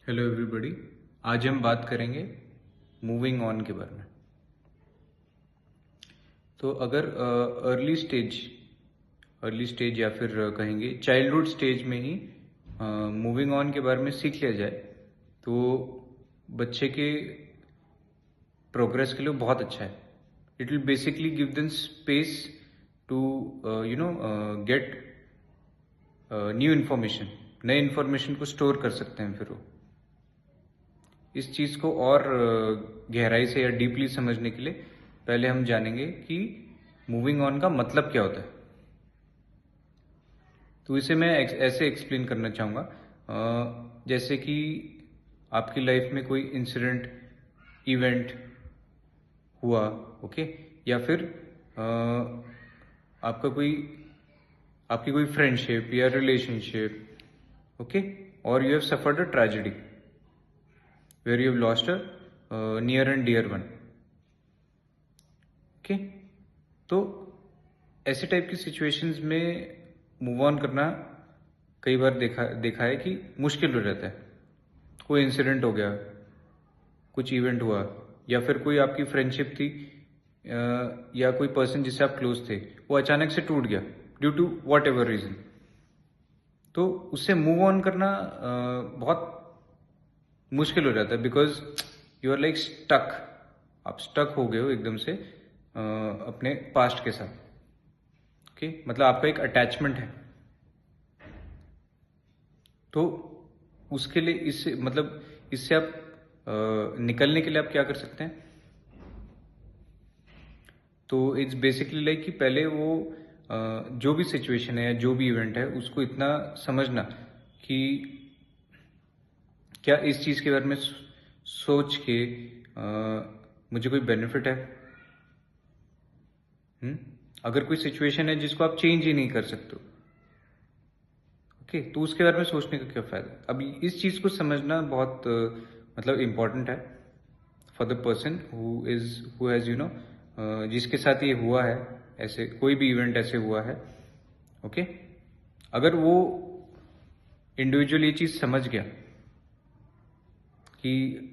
Hello everybody. आज हम बात करेंगे मूविंग ऑन के बारे में। तो अगर अर्ली स्टेज या फिर कहेंगे चाइल्डहुड स्टेज में ही मूविंग ऑन के बारे में सीख लिया जाए तो बच्चे के प्रोग्रेस के लिए बहुत अच्छा है। It will basically give them space to get new information. नए इन्फॉर्मेशन को स्टोर कर सकते हैं। फिर वो इस चीज़ को और गहराई से या डीपली समझने के लिए पहले हम जानेंगे कि मूविंग ऑन का मतलब क्या होता है। तो इसे मैं ऐसे एक्सप्लेन करना चाहूँगा, जैसे कि आपकी लाइफ में कोई इंसिडेंट इवेंट हुआ, ओके, या फिर आपका आपकी कोई फ्रेंडशिप या रिलेशनशिप, ओके, और you have suffered a tragedy where you have lost a near and dear one, okay? तो ऐसे टाइप की सिचुएशंस में मूव ऑन करना कई बार देखा है कि मुश्किल हो जाता है। कोई इंसिडेंट हो गया, कुछ इवेंट हुआ, या फिर कोई आपकी फ्रेंडशिप थी या कोई पर्सन जिससे आप क्लोज थे वो अचानक से टूट गया due to whatever reason. तो उससे मूव ऑन करना बहुत मुश्किल हो जाता है, because you are like stuck. आप स्टक हो गए हो एकदम से अपने पास्ट के साथ, ओके, मतलब आपका एक अटैचमेंट है। तो उसके लिए इससे आप निकलने के लिए आप क्या कर सकते हैं? तो इट्स बेसिकली लाइक कि पहले वो जो भी सिचुएशन है, जो भी इवेंट है, उसको इतना समझना कि क्या इस चीज़ के बारे में सोच के मुझे कोई बेनिफिट है। अगर कोई सिचुएशन है जिसको आप चेंज ही नहीं कर सकते, ओके, तो उसके बारे में सोचने का क्या फायदा। अभी इस चीज़ को समझना बहुत मतलब इम्पोर्टेंट है for the person who has जिसके साथ ये हुआ है, ऐसे कोई भी इवेंट ऐसे हुआ है, ओके। अगर वो इंडिविजुअल ये चीज़ समझ गया कि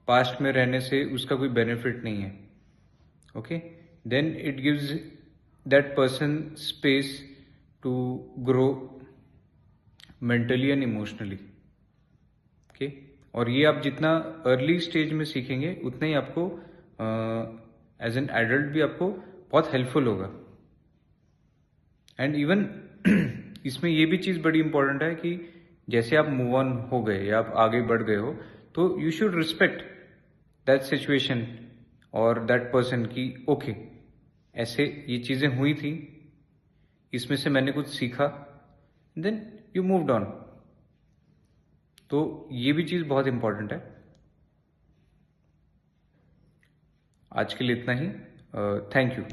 पास्ट में रहने से उसका कोई बेनिफिट नहीं है, okay, then it gives that person space to grow mentally and emotionally, okay. और ये आप जितना अर्ली स्टेज में सीखेंगे उतना ही आपको एज एन एडल्ट भी आपको बहुत हेल्पफुल होगा। एंड इवन इसमें ये भी चीज़ बड़ी इंपॉर्टेंट है कि जैसे आप मूव ऑन हो गए या आप आगे बढ़ गए हो, तो you should respect that situation और दैट पर्सन की ओके, ऐसे ये चीज़ें हुई थी, इसमें से मैंने कुछ सीखा, देन यू मूव्ड ऑन। तो ये भी चीज़ बहुत इंपॉर्टेंट है। आज के लिए इतना ही। Thank you.